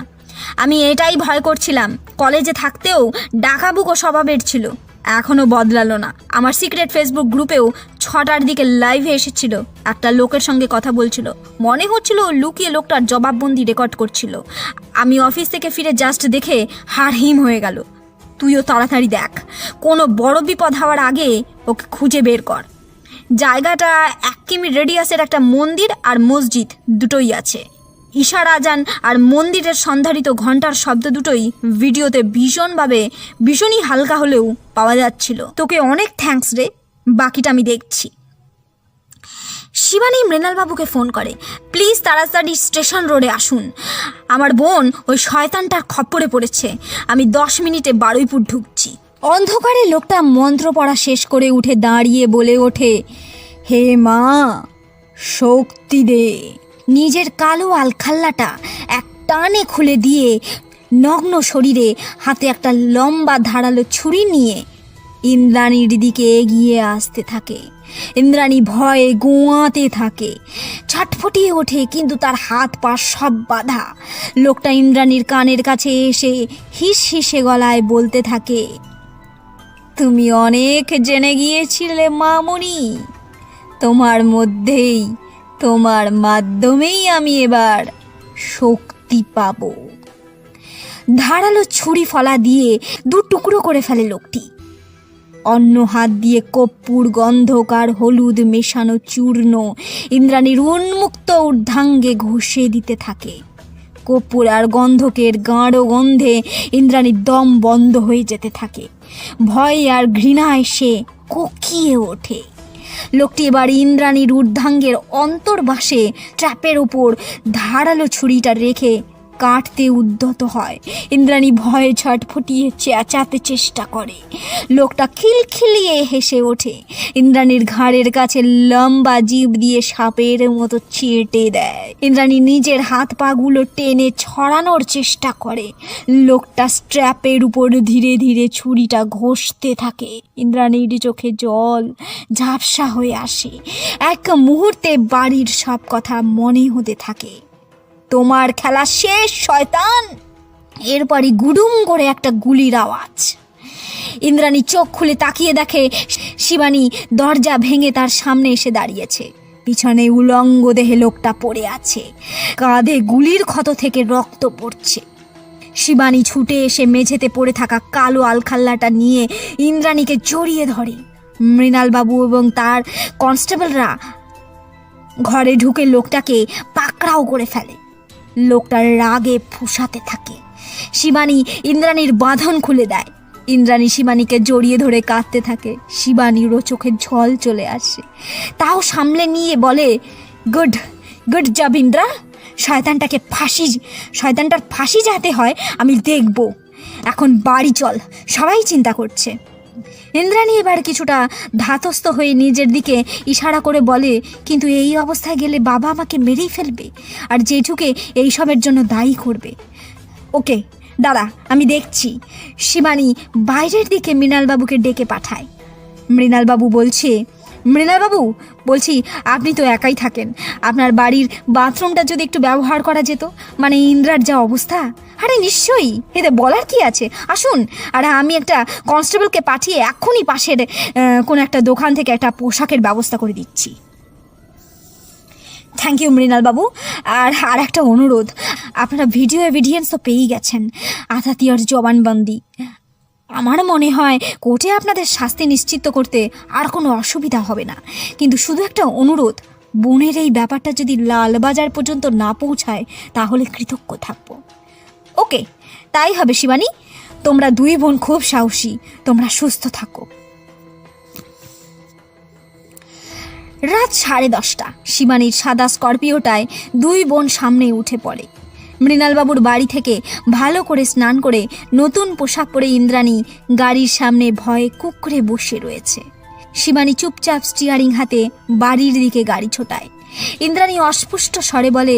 আমি এটাই ভয় করছিলাম, কলেজে থাকতেও ডাকাবুকো স্বভাবের ছিল, এখনও বদলালো না। আমার সিক্রেট ফেসবুক গ্রুপেও 6টার দিকে লাইভে এসেছিল, একটা লোকের সঙ্গে কথা বলছিল, মনে হচ্ছিল লুকিয়ে লোকটার জবাববন্দি রেকর্ড করছিল। আমি অফিস থেকে ফিরে জাস্ট দেখে হাড় হিম হয়ে গেল। তুইও তাড়াতাড়ি দেখ, কোনো বড় বিপদ হওয়ার আগে ওকে খুঁজে বের কর। জায়গাটা 1 কিমি রেডিয়াসের একটা মন্দির আর মসজিদ দুটোই আছে। ঈশার আজান আর মন্দিরের সন্ধারিত ঘন্টার শব্দ দুটোই ভিডিওতে ভীষণই হালকা হলেও পাওয়া যাচ্ছিল। তোকে অনেক থ্যাঙ্কস রে, বাকিটা আমি দেখছি। শিবানী মৃণালবাবুকে ফোন করে, প্লিজ তাড়াতাড়ি স্টেশন রোডে আসুন, আমার বোন ওই শয়তানটার খপ্পরে পড়েছে, আমি 10 মিনিটে বারুইপুর ঢুকছি। অন্ধকারে লোকটা মন্ত্র পড়া শেষ করে উঠে দাঁড়িয়ে বলে ওঠে, হে মা শক্তি দে। নিজের কালো আলখাল্লাটা এক টানে খুলে দিয়ে নগ্ন শরীরে হাতে একটা লম্বা ধারালো ছুরি নিয়ে ইন্দ্রাণীর দিকে এগিয়ে আসতে থাকে। ইন্দ্রাণী ভয়ে গোয়াতে থাকে, ছটফটিয়ে ওঠে, কিন্তু তার হাত পা সব বাঁধা। লোকটা ইন্দ্রাণীর কানের কাছে এসে হিস হিসে গলায় বলতে থাকে, তুমি অনেক জেনে গিয়েছিলে মামুনি, তোমার মধ্যেই, তোমার মাধ্যমেই আমি এবার শক্তি পাব। ধারালো ছুরি ফলা দিয়ে 2 টুকরো করে ফেলে লোকটি। অন্য হাত দিয়ে কর্পূর গন্ধক আর হলুদ মেশানো চূর্ণ ইন্দ্রাণীর উন্মুক্ত ঊর্ধ্বাঙ্গে ঘষে দিতে থাকে। কর্পূর আর গন্ধকের গাঢ় গন্ধে ইন্দ্রাণীর দম বন্ধ হয়ে যেতে থাকে। ভয় আর ঘৃণায় সে কোকিয়ে ওঠে। লোকটি এবার ইন্দ্রাণীর ঊর্ধ্বাঙ্গের অন্তর্বাসে ট্র্যাপের ওপর ধারালো ছুরিটা রেখে কাটতে উদ্যত হয়। ইন্দ্রাণী ভয়ে ছটফটিয়ে চেঁচাতে চেষ্টা করে। লোকটা খিলখিলিয়ে হেসে ওঠে। ইন্দ্রাণীর ঘাড়ের কাছে লম্বা জিভ দিয়ে সাপের মতো চেটে দেয়। ইন্দ্রাণী নিজের হাত পাগুলো টেনে ছড়ানোর চেষ্টা করে। লোকটা স্ট্র্যাপের উপর ধীরে ধীরে ছুরিটা ঘষতে থাকে। ইন্দ্রাণীর চোখে জল ঝাপসা হয়ে আসে। এক মুহূর্তে বাড়ির সব কথা মনে হতে থাকে। তোমার খেলা শেষ শয়তান। এরপরই গুডুম করে একটা গুলির আওয়াজ। ইন্দ্রাণী চোখ খুলে তাকিয়ে দেখে শিবানী দরজা ভেঙে তার সামনে এসে দাঁড়িয়েছে। পিছনে উলঙ্গ দেহে লোকটা পড়ে আছে, কাঁধে গুলির ক্ষত থেকে রক্ত পড়ছে। শিবানী ছুটে এসে মেঝেতে পড়ে থাকা কালো আলখাল্লাটা নিয়ে ইন্দ্রাণীকে জড়িয়ে ধরে। মৃণালবাবু এবং তার কনস্টেবলরা ঘরে ঢুকে লোকটাকে পাকড়াও করে ফেলে। লোকটার রাগে ফুঁসাতে থাকে। শিবানী ইন্দ্রাণীর বাঁধন খুলে দেয়। ইন্দ্রাণী শিবানীকে জড়িয়ে ধরে কাঁদতে থাকে। শিবানীরও চোখে জল চলে আসে, তাও সামলে নিয়ে বলে, গুড গুড জব ইন্দ্রা, শয়তানটার ফাঁসি যাতে হয় আমি দেখব। এখন বাড়ি চল, সবাই চিন্তা করছে। ইন্দ্রাণী এবার কিছুটা ধাতস্থ হয়ে নিজের দিকে ইশারা করে বলে, কিন্তু এই অবস্থায় গেলে বাবা আমাকে মেরেই ফেলবে আর জেঠুকে এইসবের জন্য দায়ী করবে। ওকে দাঁড়া, আমি দেখছি। শিবানী বাইরের দিকে মৃণালবাবুকে ডেকে পাঠায়। মৃণালবাবু বলছি আপনি তো একাই থাকেন, আপনার বাড়ির বাথরুমটা যদি একটু ব্যবহার করা যেত, মানে ইন্দ্রার যা অবস্থা। আরে নিশ্চয়ই, এতে বলার কি আছে, আসুন। আর আমি একটা কনস্টেবলকে পাঠিয়ে এক্ষুনি পাশের কোনো একটা দোকান থেকে একটা পোশাকের ব্যবস্থা করে দিচ্ছি। Thank you মৃণালবাবু। আর একটা অনুরোধ, আপনারা ভিডিও এভিডেন্স তো পেয়েই গেছেন, আতাতিয়ার জবানবন্দি। আমার মনে হয় কোর্টে আপনাদের শাস্তি নিশ্চিত করতে আর কোনো অসুবিধা হবে না, কিন্তু শুধু একটা অনুরোধ, বোনের এই ব্যাপারটা যদি লালবাজার পর্যন্ত না পৌঁছায় তাহলে কৃতজ্ঞ থাকবো। ওকে, তাই হবে শিবানী। তোমরা 2 বোন খুব সাহসী, তোমরা সুস্থ থাকো। রাত 10:30। শিবানীর সাদা স্করপিওটায় 2 বোন সামনে উঠে পড়ে। মৃণালবাবুর বাড়ি থেকে ভালো করে স্নান করে নতুন পোশাক পরে ইন্দ্রাণী গাড়ির সামনে ভয়ে কুঁকড়ে বসে রয়েছে। শিবানী চুপচাপ স্টিয়ারিং হাতে বাড়ির দিকে গাড়ি ছোটায়। ইন্দ্রাণী অস্পষ্ট স্বরে বলে,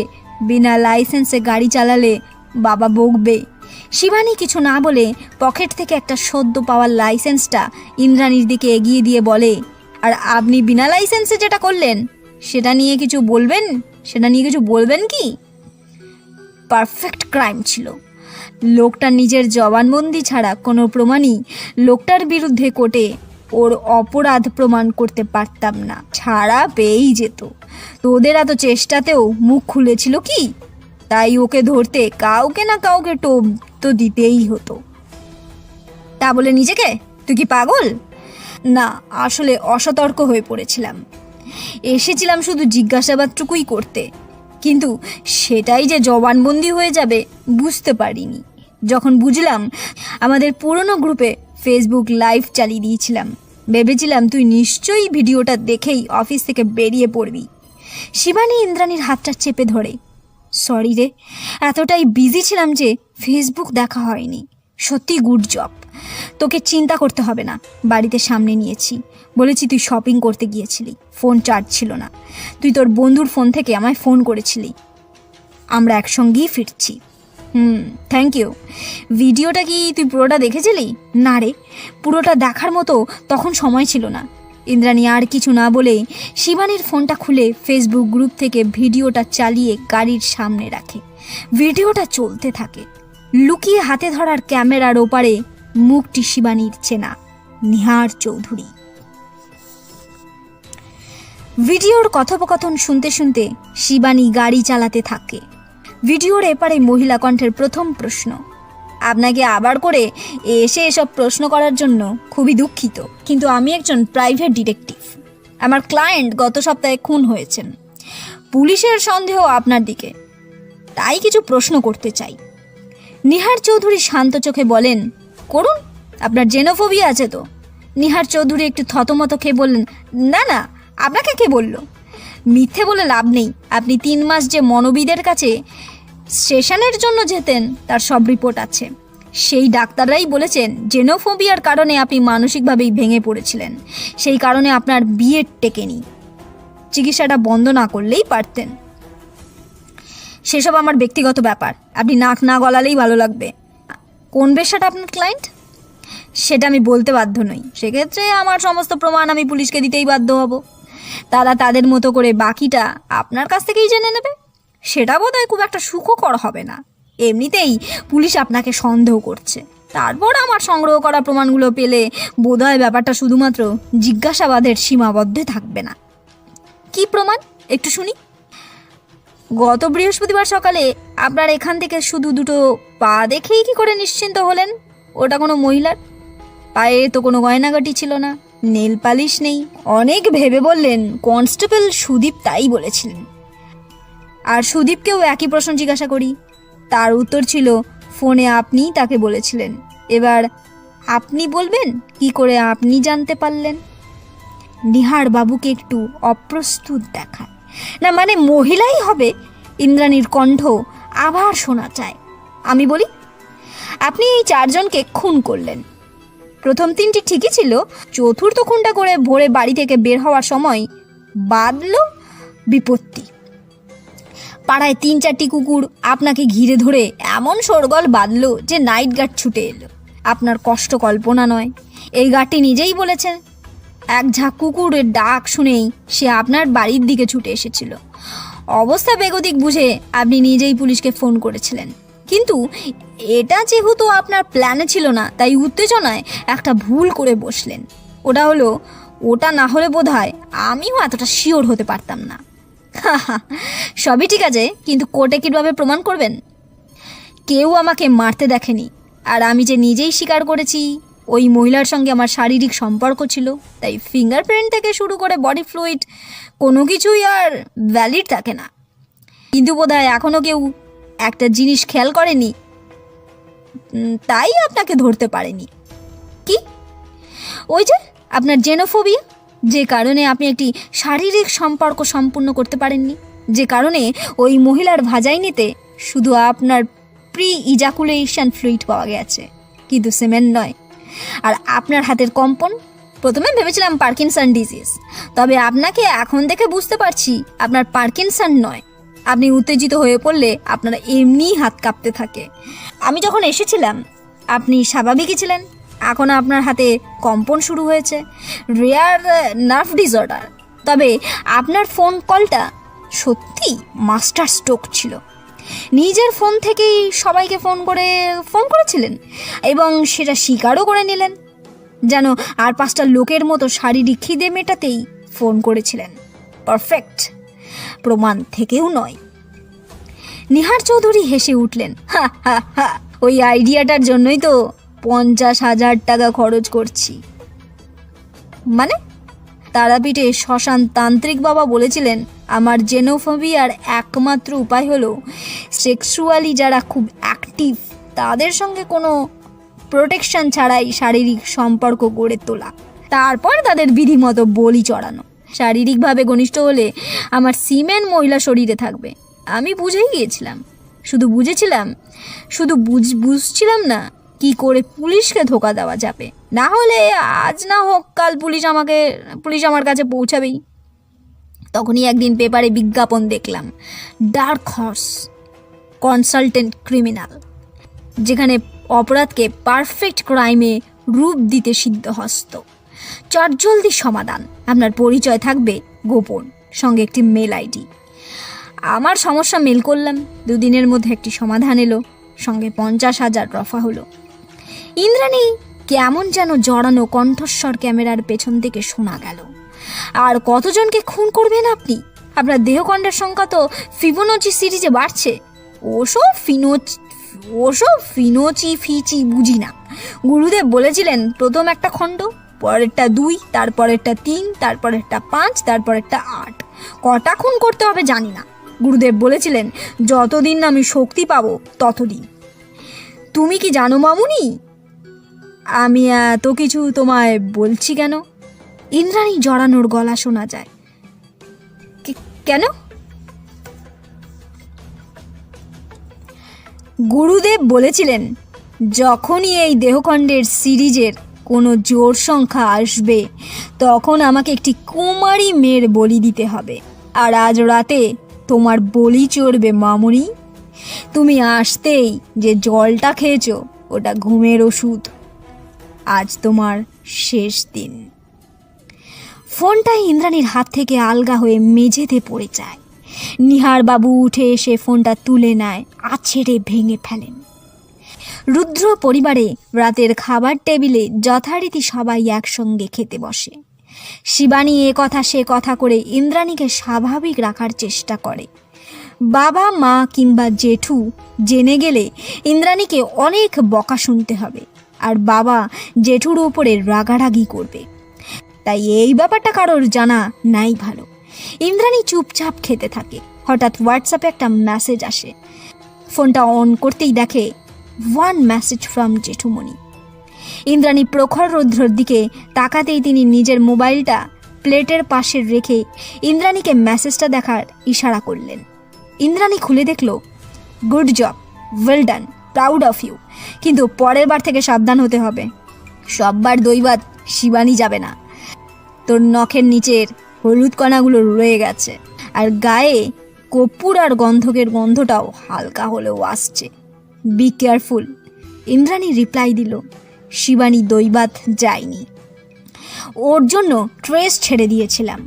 বিনা লাইসেন্সে গাড়ি চালালে বাবা বকবে। শিবানী কিছু না বলে পকেট থেকে একটা সদ্য পাওয়ার লাইসেন্সটা ইন্দ্রাণীর দিকে এগিয়ে দিয়ে বলে, আর আপনি বিনা লাইসেন্সে যেটা করলেন সেটা নিয়ে কিছু বলবেন কি? পারফেক্ট ক্রাইম ছিল। লোকটার নিজের জবানবন্দি ছাড়া কোনো প্রমাণই লোকটার বিরুদ্ধে কোর্টে ওর অপরাধ প্রমাণ করতে পারতাম না, ছাড়া পেয়েই যেত। তোদের এত চেষ্টাতেও মুখ খুলেছিল কি? তাই ওকে ধরতে কাউকে না কাউকে টোপ তো দিতেই হতো। তা বলে নিজেকে তুই কি পাগল? না, আসলে অসতর্ক হয়ে পড়েছিলাম। এসেছিলাম শুধু জিজ্ঞাসাবাদটুকুই করতে, কিন্তু সেটাই যে জবানবন্দি হয়ে যাবে বুঝতে পারিনি। যখন বুঝলাম, আমাদের পুরনো গ্রুপে ফেসবুক লাইভ চালিয়ে দিয়েছিলাম। ভেবেছিলাম তুই নিশ্চয়ই ভিডিওটা দেখেই অফিস থেকে বেরিয়ে পড়বি। শিবানী ইন্দ্রাণীর হাতটা চেপে ধরে, সরি রে, এতটাই বিজি ছিলাম যে ফেসবুক দেখা হয়নি। সত্যি গুড জব। তোকে চিন্তা করতে হবে না, বাড়িতে সামনে নিয়েছি। বলেছি তুই শপিং করতে গিয়েছিলি, ফোন চার্জ ছিল না। তুই তোর বন্ধুর ফোন থেকে আমায় ফোন করেছিলি। আমরা একসঙ্গেই ফিরছি। Thank you. ভিডিওটা কি তুই পুরোটা দেখেছিলি? না রে, পুরোটা দেখার মতো তখন সময় ছিল না। ইন্দ্রাণী আর কিছু না বলে শিবানীর ফোনটা খুলে ফেসবুক গ্রুপ থেকে ভিডিওটা চালিয়ে গাড়ির সামনে রাখে। ভিডিওটা চলতে থাকে। লুকিয়ে হাতে ধরার ক্যামেরার ওপারে মুখটি শিবানীর চেনা, নিহার চৌধুরী। ভিডিওর কথোপকথন শুনতে শুনতে শিবানী গাড়ি চালাতে থাকে। ভিডিওর এপারে মহিলা কণ্ঠের প্রথম প্রশ্ন, আপনাকে আবার করে এসে এসব প্রশ্ন করার জন্য খুবই দুঃখিত, কিন্তু আমি একজন প্রাইভেট ডিটেকটিভ। আমার ক্লায়েন্ট গত সপ্তাহে খুন হয়েছেন। পুলিশের সন্দেহ আপনার দিকে, তাই কিছু প্রশ্ন করতে চাই। নিহার চৌধুরী শান্ত চোখে বলেন, করুন। আপনার জেনোফোবিয়া আছে তো? নিহার চৌধুরী একটু থতমত খেয়ে বললেন, না না, আপনাকে কে বলল? মিথ্যে বলে লাভ নেই। আপনি 3 মাস যে মনোবিদের কাছে সেশনের জন্য যেতেন তার সব রিপোর্ট আছে। সেই ডাক্তাররাই বলেছেন জেনোফোবিয়ার কারণে আপনি মানসিকভাবেই ভেঙে পড়েছিলেন। সেই কারণে আপনার বিয়ে টেকেনি। চিকিৎসাটা বন্ধ না করলেই পারতেন। সেসব আমার ব্যক্তিগত ব্যাপার, আপনি নাক না গলালেই ভালো লাগবে। কোন পেশাটা আপনার ক্লায়েন্ট? সেটা আমি বলতে বাধ্য নই। সেক্ষেত্রে আমার সমস্ত প্রমাণ আমি পুলিশকে দিতেই বাধ্য হব। তারা তাদের মতো করে বাকিটা আপনার কাছ থেকেই জেনে নেবে। সেটা বোধহয় খুব একটা সুখকর হবে না। এমনিতেই পুলিশ আপনাকে সন্দেহ করছে। তারপর আমার সংগ্রহ করা প্রমাণগুলো পেলে বোধহয় ব্যাপারটা শুধুমাত্র জিজ্ঞাসাবাদের সীমাবদ্ধ থাকবে না। কি প্রমাণ একটু শুনি। গত বৃহস্পতিবার সকালে আপনার এখান থেকে শুধু 2টো পা দেখেই কি করে নিশ্চিন্ত হলেন ওটা কোনো মহিলার? পায়ে তো কোনো গয়নাগাটি ছিল না, নেল পালিশ নেই। অনেক ভেবে বললেন কনস্টেবল সুদীপ তাই বলেছিলেন। আর সুদীপকেও একই প্রশ্ন জিজ্ঞাসা করি, তার উত্তর ছিল ফোনে আপনিই তাকে বলেছিলেন। এবার আপনি বলবেন কি করে আপনি জানতে পারলেন? নিহার বাবুকে একটু অপ্রস্তুত দেখায়। না মানে মহিলাই হবে? ইন্দ্রাণীর কণ্ঠ আবার শোনা চায়। আমি বলি, আপনি এই 4 জনকে খুন করলেন। প্রথম 3টি ঠিকই ছিল, চতুর্থ খুনটা করে ভোরে বাড়ি থেকে বের হওয়ার সময় বাঁধল বিপত্তি। পাড়ায় 3-4টি কুকুর আপনাকে ঘিরে ধরে এমন শোরগোল বাঁধল যে নাইট গার্ড ছুটে এলো। আপনার কষ্ট কল্পনা নয়। এই গার্ডটি নিজেই বলেছেন এক ঝাঁক কুকুরের ডাক শুনেই সে আপনার বাড়ির দিকে ছুটে এসেছিল। অবস্থা বেগতিক বুঝে আপনি নিজেই পুলিশকে ফোন করেছিলেন। কিন্তু এটা যেহেতু আপনার প্ল্যানে ছিল না, তাই উত্তেজনায় একটা ভুল করে বসলেন। ওটা না হলে বোধহয় আমিও এতটা শিওর হতে পারতাম না। সবই ঠিক আছে, কিন্তু কোর্টে কীভাবে প্রমাণ করবেন? কেউ আমাকে মারতে দেখেনি, আর আমি যে নিজেই স্বীকার করেছি ওই মহিলার সঙ্গে আমার শারীরিক সম্পর্ক ছিল, তাই ফিঙ্গারপ্রিন্ট থেকে শুরু করে বডি ফ্লুইড কোনো কিছুই আর ভ্যালিড থাকে না। কিন্তু বোধহয় এখনও কেউ একটা জিনিস খেয়াল করেনি, তাই আপনাকে ধরতে পারেনি। কি? ওই যে আপনার জেনোফোবিয়া, যে কারণে আপনি একটি শারীরিক সম্পর্ক সম্পূর্ণ করতে পারেননি, যে কারণে ওই মহিলার ভাজাইনিতে শুধু আপনার প্রি ইজাকুলেশন ফ্লুইড পাওয়া গেছে, কিন্তু সেমেন নয়। আর আপনার হাতের কম্পন, প্রথমে ভেবেছিলাম পার্কিনসন ডিজিজ, তবে আপনাকে এখন দেখে বুঝতে পারছি আপনার পার্কিনসন নয়। আপনি উত্তেজিত হয়ে পড়লে আপনারা এমনিই হাত কাঁপতে থাকে। আমি যখন এসেছিলাম আপনি স্বাভাবিকই ছিলেন, এখন আপনার হাতে কম্পন শুরু হয়েছে, রেয়ার নার্ভ ডিসঅর্ডার। তবে আপনার ফোন কলটা সত্যি মাস্টার স্ট্রোক ছিল। নিজের ফোন থেকেই সবাইকে ফোন করেছিলেন এবং সেটা স্বীকারও করে নিলেন, যেন আর 5টা লোকের মতো শারীরিক খিদে মেটাতেই ফোন করেছিলেন। পারফেক্ট, প্রমাণ থেকেও নয়। নিহার চৌধুরী হেসে উঠলেন, হা হা হা, ওই আইডিয়াটার জন্যই তো 50,000 টাকা খরচ করছি। মানে? তারাপীঠে শ্মশান তান্ত্রিক বাবা বলেছিলেন আমার জেনোফোবিয়ার একমাত্র উপায় হলো সেক্সুয়ালি যারা খুব অ্যাক্টিভ তাদের সঙ্গে কোনো প্রোটেকশন ছাড়াই শারীরিক সম্পর্ক গড়ে তোলা, তারপর তাদের বিধিমতো বলি চড়ানো। শারীরিকভাবে ঘনিষ্ঠ হলে আমার সিমেন মহিলা শরীরে থাকবে। আমি বুঝেই গিয়েছিলাম, শুধু বুঝছিলাম না কি করে পুলিশকে ধোকা দেওয়া যাবে, না হলে আজ না হোক কাল পুলিশ আমার কাছে পৌঁছাবেই। তখনই একদিন পেপারে বিজ্ঞাপন দেখলাম, ডার্ক হর্স কনসালটেন্ট ক্রিমিনাল, যেখানে অপরাধকে পারফেক্ট ক্রাইমে রূপ দিতে সিদ্ধহস্ত। চটজলদি সমাধান, আপনার পরিচয় থাকবে গোপন, সঙ্গে একটি মেল আইডি। আমার সমস্যা মেল করলাম, 2 দিনের মধ্যে একটি সমাধান এলো, সঙ্গে 50,000 রফা হলো। ইন্দ্রাণী কেমন যেন জড়ানো কণ্ঠস্বর ক্যামেরার পেছন থেকে শোনা গেল। আর কতজনকে খুন করবেন আপনি? আপনার দেহখণ্ডের সংখ্যা তো ফিবোনাচি সিরিজে বাড়ছে। ওসব ফিনোচি ফিচি বুঝি না। গুরুদেব বলেছিলেন প্রথম একটা খণ্ড, পরেরটা 2, তারপরেরটা 3, তারপরেরটা 5, তারপরেরটা 8। কটা খুন করতে হবে জানি না। গুরুদেব বলেছিলেন যতদিন না আমি শক্তি পাবো ততদিন। তুমি কি জানো মামুনি, আমি এত কিছু তোমায় বলছি কেন? ইন্দ্রাণী জড়ানোর গলা শোনা যায়। কেন? গুরুদেব বলেছিলেন যখনই এই দেহখণ্ডের সিরিজের কোনো জোড় সংখ্যা আসবে তখন আমাকে একটি কুমারী মেয়ের বলি দিতে হবে। আর আজ রাতে তোমার বলি চড়বে মামুনি। তুমি আসতেই যে জলটা খেয়েছো ওটা ঘুমের ওষুধ। আজ তোমার শেষ দিন। ফোনটা ইন্দ্রাণীর হাত থেকে আলগা হয়ে মেঝেতে পড়ে যায়। নিহার বাবু উঠে এসে ফোনটা তুলে নেয়, আছড়ে ভেঙে ফেলেন। রুদ্র পরিবারে রাতের খাবার টেবিলে যথারীতি সবাই একসঙ্গে খেতে বসে। শিবানী এ কথা সে কথা করে ইন্দ্রাণীকে স্বাভাবিক রাখার চেষ্টা করে। বাবা মা কিংবা জেঠু জেনে গেলে ইন্দ্রাণীকে অনেক বকা শুনতে হবে, আর বাবা জেঠুর উপরে রাগারাগি করবে। তাই এই ব্যাপারটা কারোর জানা নাই ভালো। ইন্দ্রাণী চুপচাপ খেতে থাকে। হঠাৎ হোয়াটসঅ্যাপে একটা মেসেজ আসে। ফোনটা অন করতেই দেখে 1 মেসেজ ফ্রম জেঠুমণি। ইন্দ্রাণী প্রখর রৌদ্রের দিকে তাকাতেই তিনি নিজের মোবাইলটা প্লেটের পাশে রেখে ইন্দ্রাণীকে মেসেজটা দেখার ইশারা করলেন। ইন্দ্রাণী খুলে দেখল, good job, well done, proud of you, কিন্তু পরের বার থেকে সাবধান হতে হবে। সববার দৈবাত শিবানী যাবে না। তোর নখের নিচের হলুদ কণাগুলো রয়ে গেছে, আর গায়ে কর্পূর আর গন্ধকের গন্ধটাও হালকা হলেও আসছে। Be careful. ইন্দ্রাণী রিপ্লাই দিল, শিবানী দৈবাত যায়নি, ওর জন্য ট্রেস ছেড়ে দিয়েছিলাম,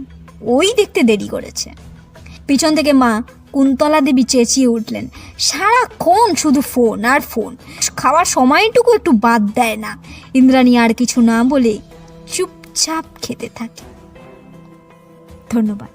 ওই দেখতে দেরি করেছে। পিছন থেকে মা কুন্তলা দেবী চেঁচিয়ে উঠলেন, সারাক্ষণ শুধু ফোন আর ফোন, খাওয়ার সময়টুকু একটু বাদ দেয় না। ইন্দ্রাণী আর কিছু না বলে চুপচাপ খেতে থাকে। ধন্যবাদ।